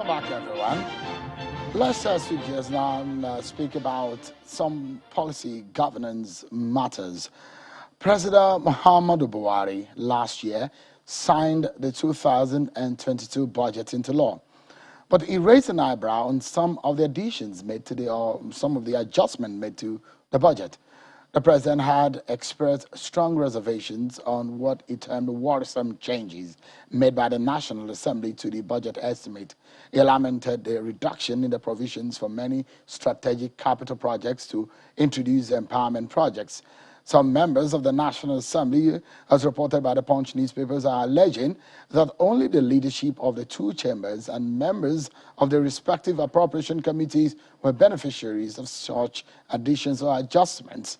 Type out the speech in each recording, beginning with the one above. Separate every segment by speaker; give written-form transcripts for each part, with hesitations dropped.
Speaker 1: Welcome back, everyone. Let's switch gears now and speak about some policy governance matters. President Muhammadu Buhari last year signed the 2022 budget into law, but he raised an eyebrow on some of the additions made to some of the adjustment made to the budget. The president had expressed strong reservations on what he termed worrisome changes made by the National Assembly to the budget estimate. He lamented the reduction in the provisions for many strategic capital projects to introduce empowerment projects. Some members of the National Assembly, as reported by the Punch newspapers, are alleging that only the leadership of the two chambers and members of the respective appropriation committees were beneficiaries of such additions or adjustments.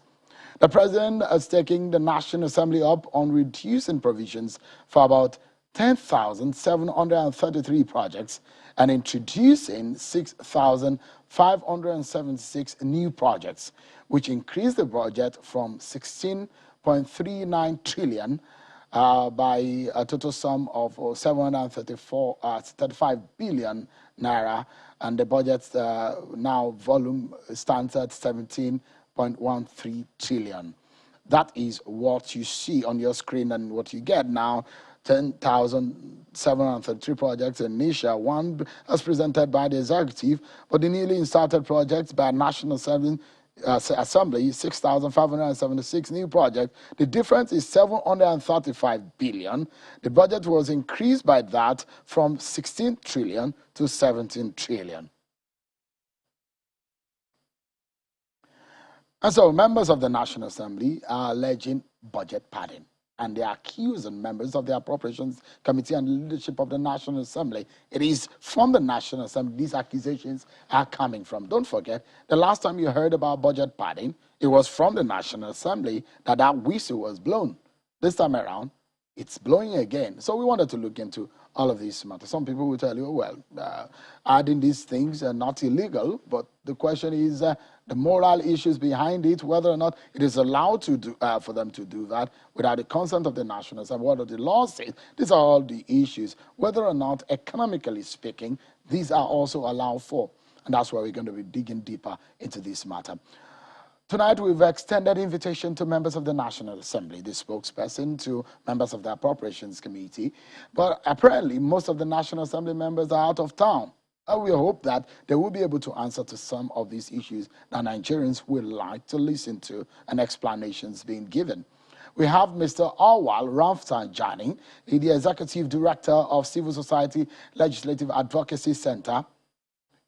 Speaker 1: The president is taking the National Assembly up on reducing provisions for about 10,733 projects and introducing 6,576 new projects, which increased the budget from 16.39 trillion by a total sum of 735 billion naira, and the budget now volume stands at 17.13 trillion. That is what you see on your screen and what you get now. 10,733 projects initial, one as presented by the executive, but the newly started projects by National Assembly, 6,576 new projects. The difference is 735 billion. The budget was increased by that from 16 trillion to 17 trillion. And so members of the National Assembly are alleging budget padding, and they are accusing members of the Appropriations Committee and the leadership of the National Assembly. It is from the National Assembly these accusations are coming from. Don't forget, the last time you heard about budget padding, it was from the National Assembly that whistle was blown. This time around, it's blowing again. So we wanted to look into all of these matters. Some people will tell you, well, adding these things are not illegal, but the question is the moral issues behind it, whether or not it is allowed to do, for them to do that without the consent of the National Assembly. What do the laws say? These are all the issues. Whether or not, economically speaking, these are also allowed for. And that's where we're going to be digging deeper into this matter. Tonight, we've extended invitation to members of the National Assembly, the spokesperson to members of the Appropriations Committee. But apparently, most of the National Assembly members are out of town. And we hope that they will be able to answer to some of these issues that Nigerians would like to listen to and explanations being given. We have Mr. Awal Rafsanjani, the Executive Director of Civil Society Legislative Advocacy Center.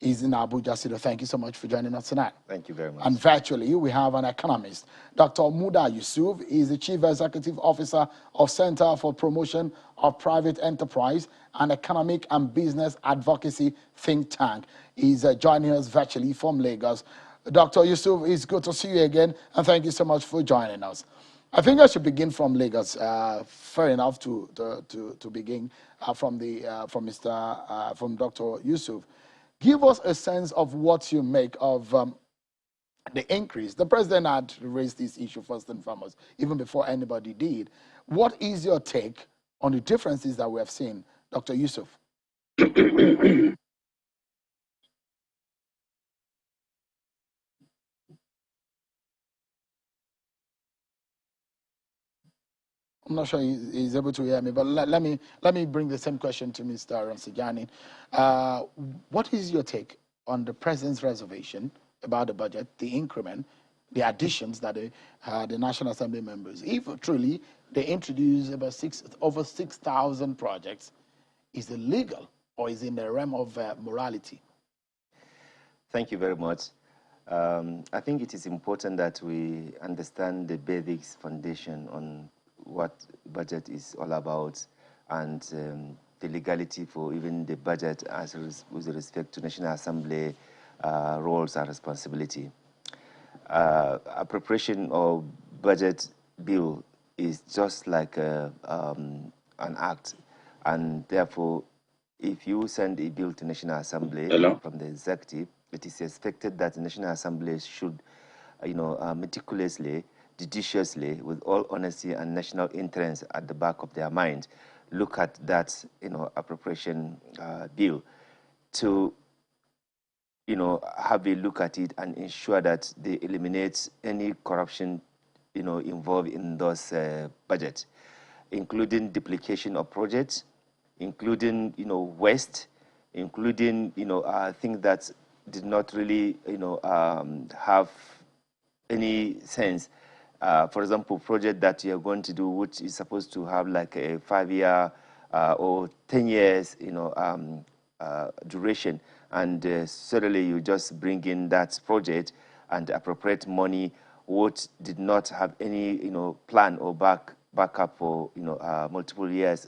Speaker 1: He's in Abuja. So thank you so much for joining us tonight.
Speaker 2: Thank you very much.
Speaker 1: And virtually, we have an economist. Dr. Muda Yusuf is the Chief Executive Officer of Center for Promotion of Private Enterprise and Economic and Business Advocacy think tank. He's joining us virtually from Lagos. Dr. Yusuf, it's good to see you again, and thank you so much for joining us. I think I should begin from Lagos. Fair enough to begin from Dr. Yusuf. Give us a sense of what you make of the increase. The president had raised this issue first and foremost, even before anybody did. What is your take on the differences that we have seen, Dr. Yusuf? I'm not sure he's able to hear me, but let me bring the same question to Mr. Rafsanjani. What is your take on the president's reservation about the budget, the increment, the additions that the National Assembly members, if truly they introduce about over 6,000 projects, is it legal or is it in the realm of morality?
Speaker 2: Thank you very much. I think it is important that we understand the basics foundation on what budget is all about and the legality for even the budget as with respect to National Assembly roles and responsibility. Appropriation or budget bill is just like an act, and therefore if you send a bill to National Assembly from the executive, it is expected that the National Assembly should meticulously, judiciously, with all honesty and national interest at the back of their mind, look at that appropriation bill to, have a look at it and ensure that they eliminate any corruption, involved in those budgets, including duplication of projects, including, waste, including, things that did not really, have any sense. For example, project that you're going to do, which is supposed to have like a 5-year or 10 years, duration, and suddenly you just bring in that project and appropriate money, which did not have any, plan or backup for, multiple years,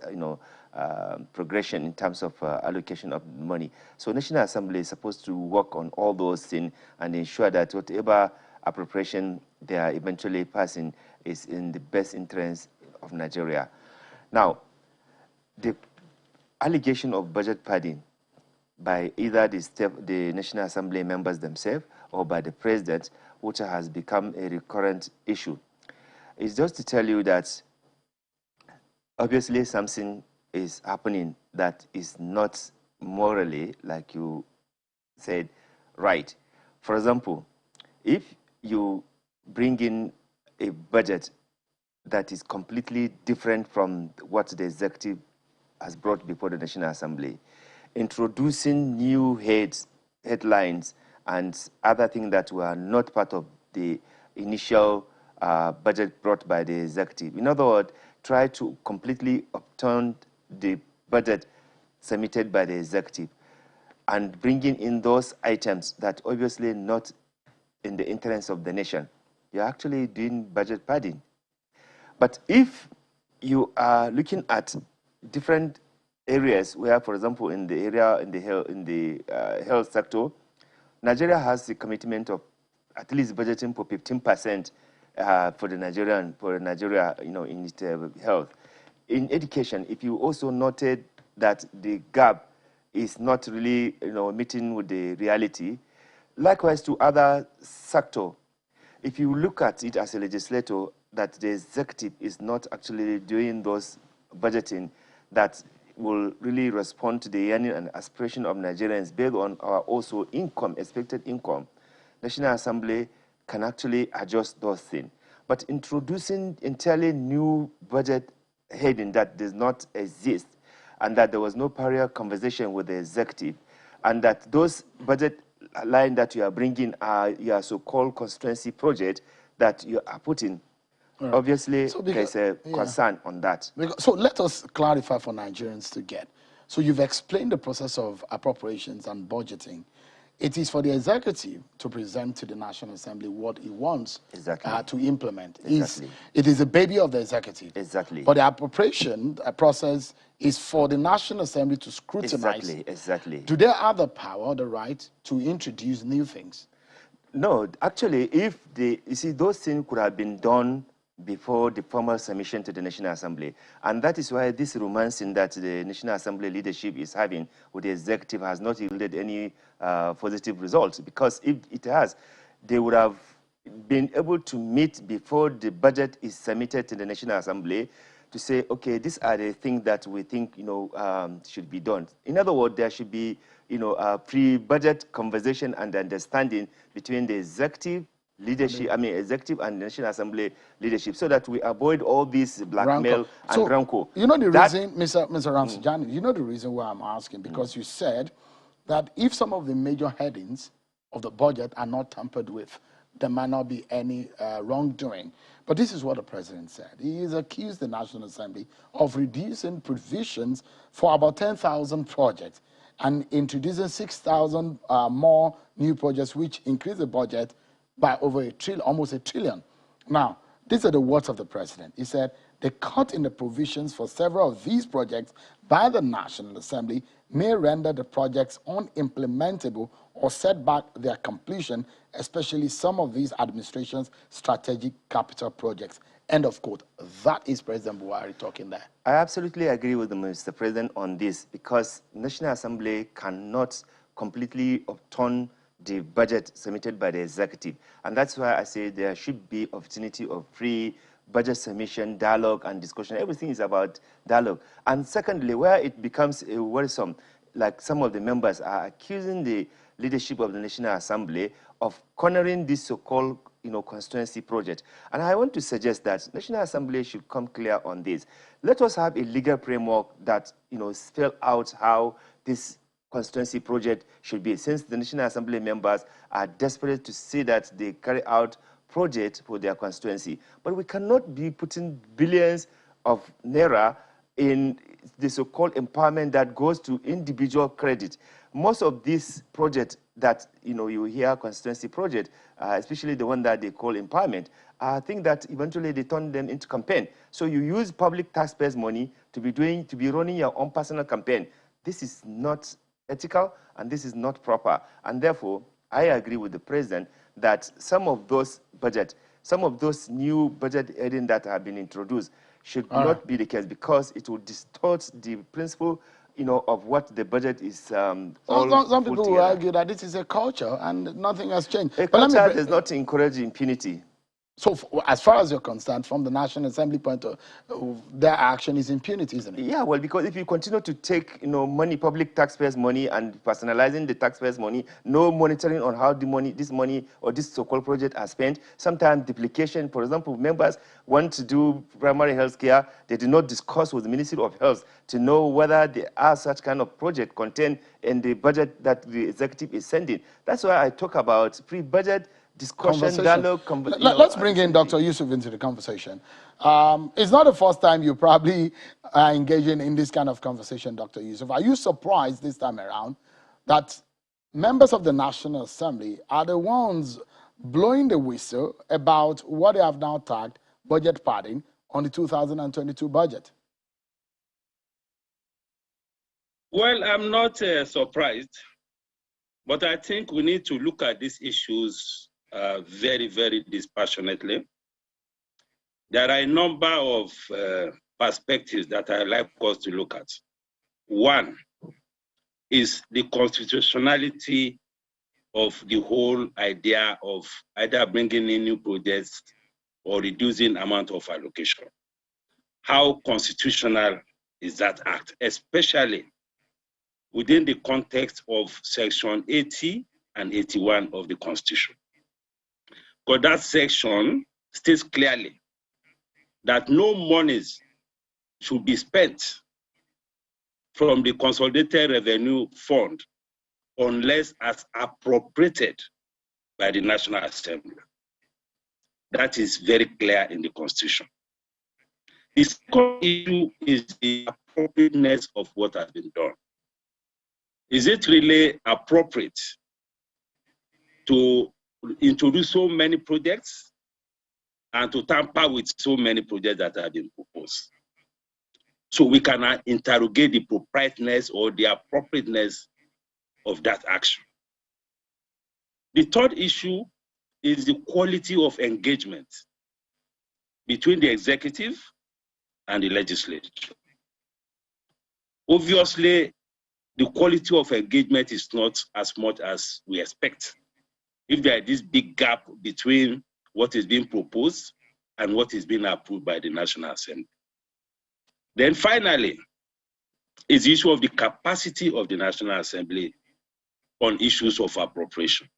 Speaker 2: progression in terms of allocation of money. So National Assembly is supposed to work on all those things and ensure that whatever appropriation they are eventually passing is in the best interest of Nigeria. Now, the allegation of budget padding by either the National Assembly members themselves or by the president, which has become a recurrent issue, is just to tell you that obviously something is happening that is not morally, like you said, right. For example, if you bring in a budget that is completely different from what the executive has brought before the National Assembly, introducing new headlines and other things that were not part of the initial budget brought by the executive. In other words, try to completely upturn the budget submitted by the executive and bringing in those items that obviously not in the interest of the nation. You're actually doing budget padding. But if you are looking at different areas where, for example, in the area in the health sector, Nigeria has the commitment of at least budgeting for 15% for Nigeria, in its health. In education, if you also noted that the gap is not really, meeting with the reality, likewise to other sector, if you look at it as a legislator, that the executive is not actually doing those budgeting that will really respond to the yearning and aspiration of Nigerians based on our also income, expected income, National Assembly can actually adjust those things. But introducing entirely new budget heading that does not exist, and that there was no prior conversation with the executive, and that those budget line that you are bringing are your so-called constituency project that you are putting. Right. Obviously, so there's a concern on that.
Speaker 1: So let us clarify for Nigerians to get. So you've explained the process of appropriations and budgeting. It is for the executive to present to the National Assembly what it wants to implement. Exactly. It is a baby of the executive.
Speaker 2: Exactly.
Speaker 1: But the appropriation process is for the National Assembly to scrutinize.
Speaker 2: Exactly.
Speaker 1: Do they have the power, the right to introduce new things?
Speaker 2: No, actually, if you see, those things could have been done before the formal submission to the National Assembly. And that is why this romancing that the National Assembly leadership is having with the executive has not yielded any positive results, because if it has, they would have been able to meet before the budget is submitted to the National Assembly to say, okay, these are the things that we think, should be done. In other words, there should be, a pre-budget conversation and understanding between the executive leadership, executive and National Assembly leadership, so that we avoid all this blackmail and rancor.
Speaker 1: You know the reason, Mr. Rafsanjani, you know the reason why I'm asking, because you said that if some of the major headings of the budget are not tampered with, there might not be any wrongdoing. But this is what the president said. He has accused the National Assembly of reducing provisions for about 10,000 projects and introducing 6,000 more new projects, which increase the budget by over almost $1 trillion. Now, these are the words of the president. He said, the cut in the provisions for several of these projects by the National Assembly may render the projects unimplementable or set back their completion, especially some of these administrations' strategic capital projects. End of quote. That is President Buhari talking there.
Speaker 2: I absolutely agree with Mr. President on this, because National Assembly cannot completely upturn the budget submitted by the executive. And that's why I say there should be opportunity of free budget submission, dialogue, and discussion. Everything is about dialogue. And secondly, where it becomes worrisome, like some of the members are accusing the leadership of the National Assembly of cornering this so-called, constituency project. And I want to suggest that National Assembly should come clear on this. Let us have a legal framework that, spell out how this constituency project should be, since the National Assembly members are desperate to see that they carry out projects for their constituency. But we cannot be putting billions of naira in the so-called empowerment that goes to individual credit. Most of these projects that you hear constituency project, especially the one that they call empowerment, I think that eventually they turn them into campaign. So you use public taxpayers' money to be running your own personal campaign. This is not ethical and this is not proper. And therefore, I agree with the president that some of those new budget headings that have been introduced should not be the case, because it will distort the principle, of what the budget is
Speaker 1: some people will argue that this is a culture and nothing has changed.
Speaker 2: A culture does not encourage impunity.
Speaker 1: So as far as you're concerned, from the National Assembly point of view, their action is impunity, isn't it?
Speaker 2: Yeah, well, because if you continue to take, money, public taxpayers' money, and personalizing the taxpayers' money, no monitoring on how this money or this so-called project are spent, sometimes duplication. For example, members want to do primary health care, they do not discuss with the Ministry of Health to know whether there are such kind of project contained in the budget that the executive is sending. That's why I talk about pre-budget discussion, dialogue.
Speaker 1: Let's bring in Dr. Yusuf into the conversation. It's not the first time you probably are engaging in this kind of conversation, Dr. Yusuf. Are you surprised this time around that members of the National Assembly are the ones blowing the whistle about what they have now tagged budget padding on the 2022 budget?
Speaker 3: Well, I'm not surprised, but I think we need to look at these issues very, very dispassionately. There are a number of perspectives that I like us to look at. One is the constitutionality of the whole idea of either bringing in new projects or reducing amount of allocation. How constitutional is that act, especially within the context of Section 80 and 81 of the Constitution? Because that section states clearly that no monies should be spent from the Consolidated Revenue Fund unless as appropriated by the National Assembly. That is very clear in the Constitution. The second issue is the appropriateness of what has been done. Is it really appropriate to introduce so many projects and to tamper with so many projects that have been proposed? So we cannot interrogate the proprieteness or the appropriateness of that action. The third issue is the quality of engagement between the executive and the legislature. Obviously, the quality of engagement is not as much as we expect. If there is this big gap between what is being proposed and what is being approved by the National Assembly. Then finally, is the issue of the capacity of the National Assembly on issues of appropriation.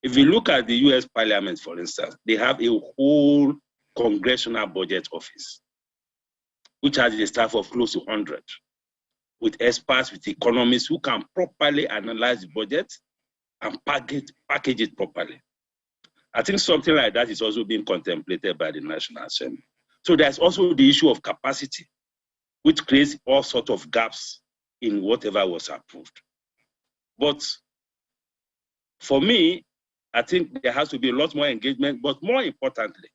Speaker 3: If you look at the US Parliament, for instance, they have a whole Congressional Budget Office, which has a staff of close to 100, with experts, with economists who can properly analyze the budget and package it properly. I think something like that is also being contemplated by the National Assembly. So there's also the issue of capacity, which creates all sorts of gaps in whatever was approved. But for me, I think there has to be a lot more engagement, but more importantly,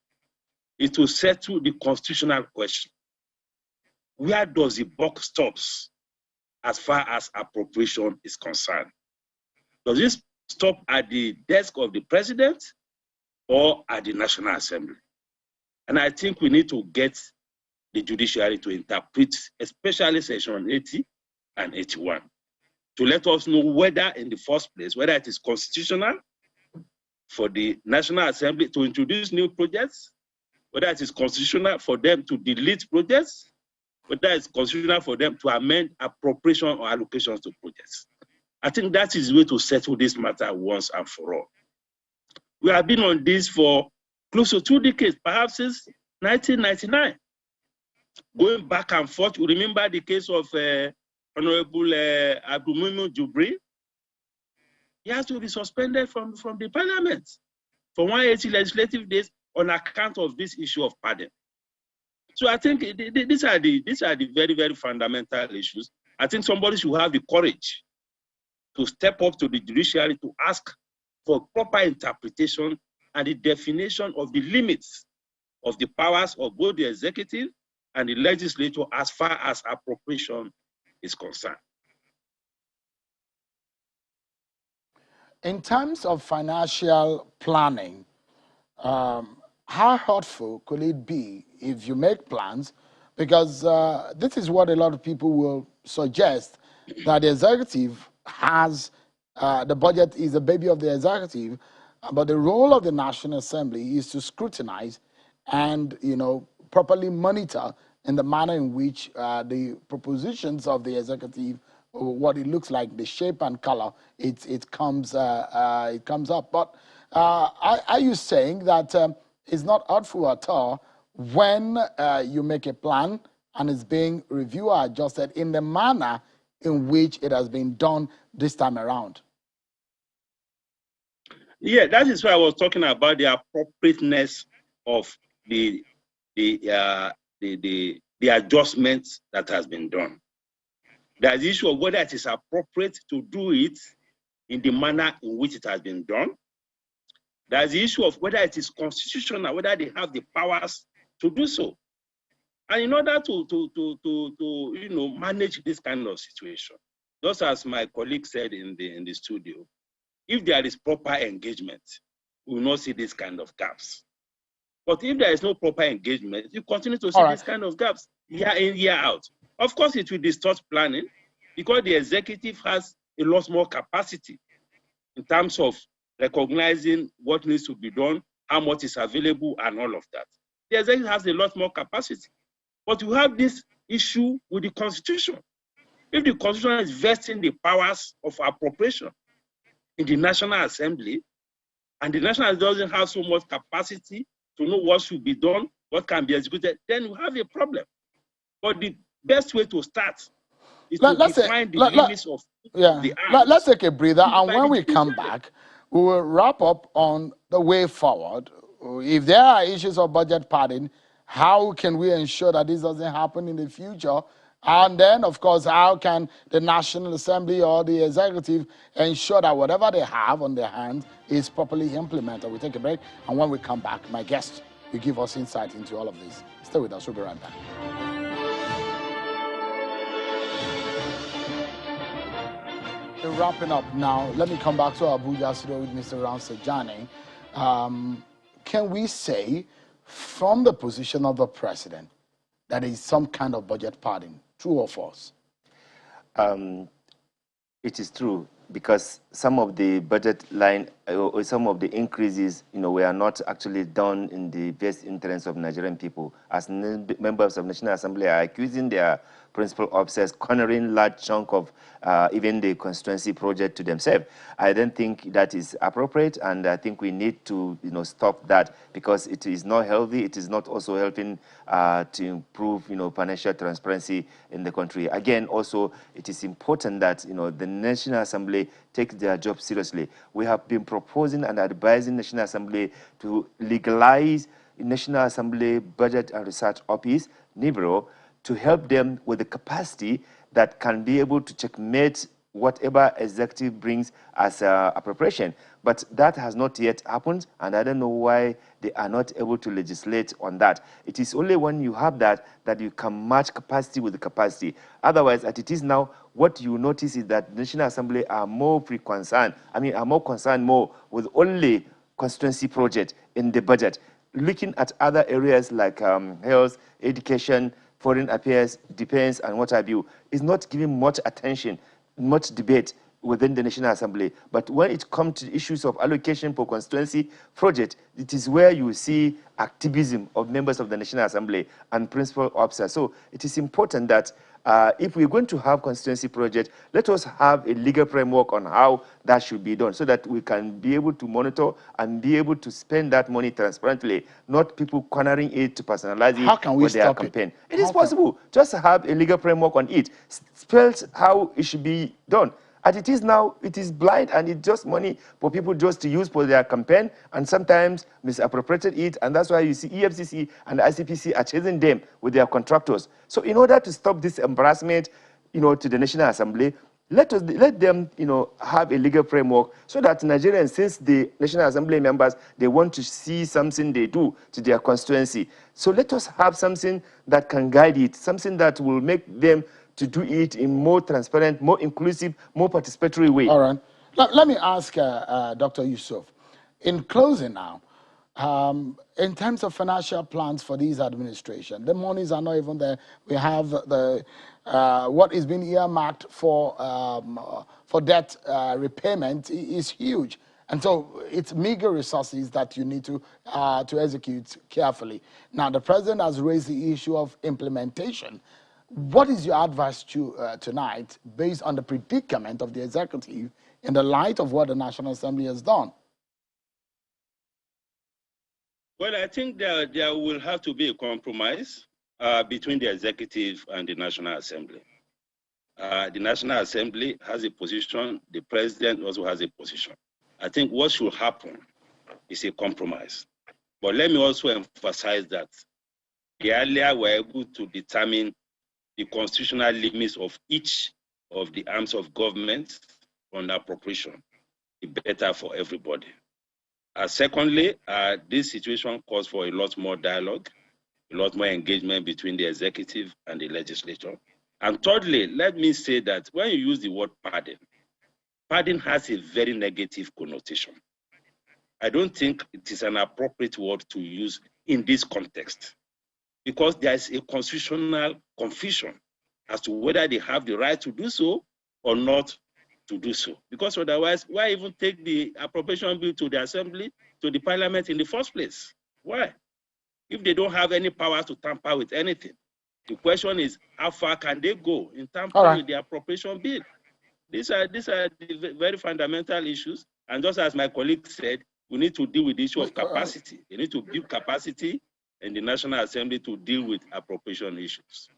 Speaker 3: is to settle the constitutional question. Where does the buck stops as far as appropriation is concerned? Does it stop at the desk of the president or at the National Assembly? And I think we need to get the judiciary to interpret, especially Section 80 and 81, to let us know whether in the first place, whether it is constitutional for the National Assembly to introduce new projects, whether it is constitutional for them to delete projects, whether it's constitutional for them to amend appropriation or allocations to projects. I think that is the way to settle this matter once and for all. We have been on this for close to 2 decades, perhaps since 1999. Going back and forth, you remember the case of Honorable Abdulmumin Jubri? He has to be suspended from the parliament for 180 legislative days on account of this issue of pardon. So I think these are the very, very fundamental issues. I think somebody should have the courage to step up to the judiciary to ask for proper interpretation and the definition of the limits of the powers of both the executive and the legislature as far as appropriation is concerned.
Speaker 1: In terms of financial planning, how hurtful could it be if you make plans? Because this is what a lot of people will suggest, that the executive has, the budget is the baby of the executive, but the role of the National Assembly is to scrutinize and, properly monitor in the manner in which the propositions of the executive, what it looks like, the shape and color, it comes up. But are you saying that it's not hurtful at all when you make a plan and it's being reviewed or adjusted in the manner in which it has been done this time around?
Speaker 3: Yeah, that is why I was talking about the appropriateness of the adjustments that has been done. There's the issue of whether it is appropriate to do it in the manner in which it has been done. There's the issue of whether it is constitutional, whether they have the powers to do so. And in order to manage this kind of situation, just as my colleague said in the studio, if there is proper engagement, we will not see this kind of gaps. But if there is no proper engagement, you continue to see this kind of gaps year in, year out. Of course, it will distort planning because the executive has a lot more capacity in terms of recognizing what needs to be done, how much is available, and all of that. The executive has a lot more capacity. But you have this issue with the Constitution. If the Constitution is vesting the powers of appropriation in the National Assembly, and the National Assembly doesn't have so much capacity to know what should be done, what can be executed, then you have a problem. But the best way to start is to define the limits of the arms.
Speaker 1: Let's take a breather, and when we come back, we will wrap up on the way forward. If there are issues of budget padding, how can we ensure that this doesn't happen in the future? And then, of course, how can the National Assembly or the executive ensure that whatever they have on their hands is properly implemented? We'll take a break, and when we come back, my guest will give us insight into all of this. Stay with us, we'll be right back. We're wrapping up now. Let me come back to Abuja studio with Mr. Rafsanjani. Can we say, from the position of the president, that is some kind of budget padding? True or false?
Speaker 2: It is true, because some of the budget line or some of the increases, were not actually done in the best interest of Nigerian people. As members of National Assembly are accusing their principal officers cornering large chunk of even the constituency project to themselves. I don't think that is appropriate, and I think we need to stop that, because it is not healthy. It is not also helping to improve financial transparency in the country. Again, also it is important that the National Assembly take their job seriously. We have been proposing and advising National Assembly to legalize National Assembly Budget and Research Office, NIBRO, to help them with the capacity that can be able to checkmate whatever executive brings as appropriation. But that has not yet happened, and I don't know why they are not able to legislate on that. It is only when you have that you can match capacity with the capacity. Otherwise, as it is now, what you notice is that the National Assembly are more concerned with only constituency project in the budget. Looking at other areas like health, education, foreign affairs, defense, and what have you, is not giving much attention, much debate within the National Assembly. But when it comes to issues of allocation for constituency project, it is where you see activism of members of the National Assembly and principal officers. So it is important that if we're going to have constituency project, let us have a legal framework on how that should be done so that we can be able to monitor and be able to spend that money transparently, not people cornering it to personalize it for their campaign. It is possible. Just have a legal framework on it. Spells how it should be done. As it is now, it is blind and it's just money for people just to use for their campaign and sometimes misappropriated it. And that's why you see EFCC and the ICPC are chasing them with their contractors. So in order to stop this embarrassment, to the National Assembly, let them, have a legal framework so that Nigerians, since the National Assembly members, they want to see something they do to their constituency. So let us have something that can guide it, something that will make them to do it in more transparent, more inclusive, more participatory way.
Speaker 1: All right. Let me ask Dr. Yusuf, in closing now, in terms of financial plans for these administration, the monies are not even there. We have the what is being earmarked for debt repayment is huge. And so it's meager resources that you need to execute carefully. Now, the president has raised the issue of implementation. What is your advice to tonight based on the predicament of the executive in the light of what the National Assembly has done?
Speaker 3: Well, I think there will have to be a compromise between the executive and the National Assembly. The National Assembly has a position, the president also has a position. I think what should happen is a compromise. But let me also emphasize that the earlier we're able to determine the constitutional limits of each of the arms of government on appropriation, the better for everybody. Secondly, this situation calls for a lot more dialogue, a lot more engagement between the executive and the legislature. And thirdly, let me say that when you use the word pardon, pardon has a very negative connotation. I don't think it is an appropriate word to use in this context, because there is a constitutional confusion as to whether they have the right to do so or not to do so. Because otherwise, why even take the appropriation bill to the assembly, to the parliament in the first place? Why? If they don't have any power to tamper with anything. The question is, how far can they go in tampering with the appropriation bill? These are the very fundamental issues. And just as my colleague said, we need to deal with the issue of capacity. They need to build capacity in the National Assembly to deal with appropriation issues.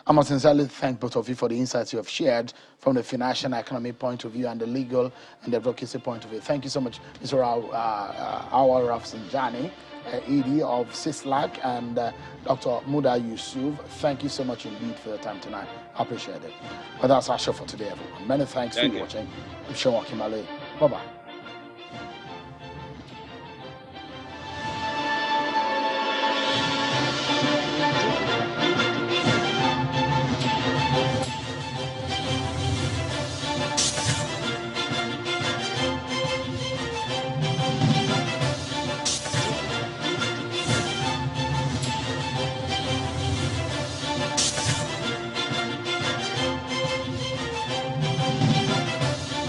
Speaker 1: I must sincerely thank both of you for the insights you have shared from the financial and economic point of view and the legal and the advocacy point of view. Thank you so much, Mr. Rafsanjani, ED of CISLAC, and Dr. Muda Yusuf. Thank you so much indeed for your time tonight. I appreciate it. But that's our show for today, everyone. Many thanks for watching. I'm Sean Wakimale. Bye-bye.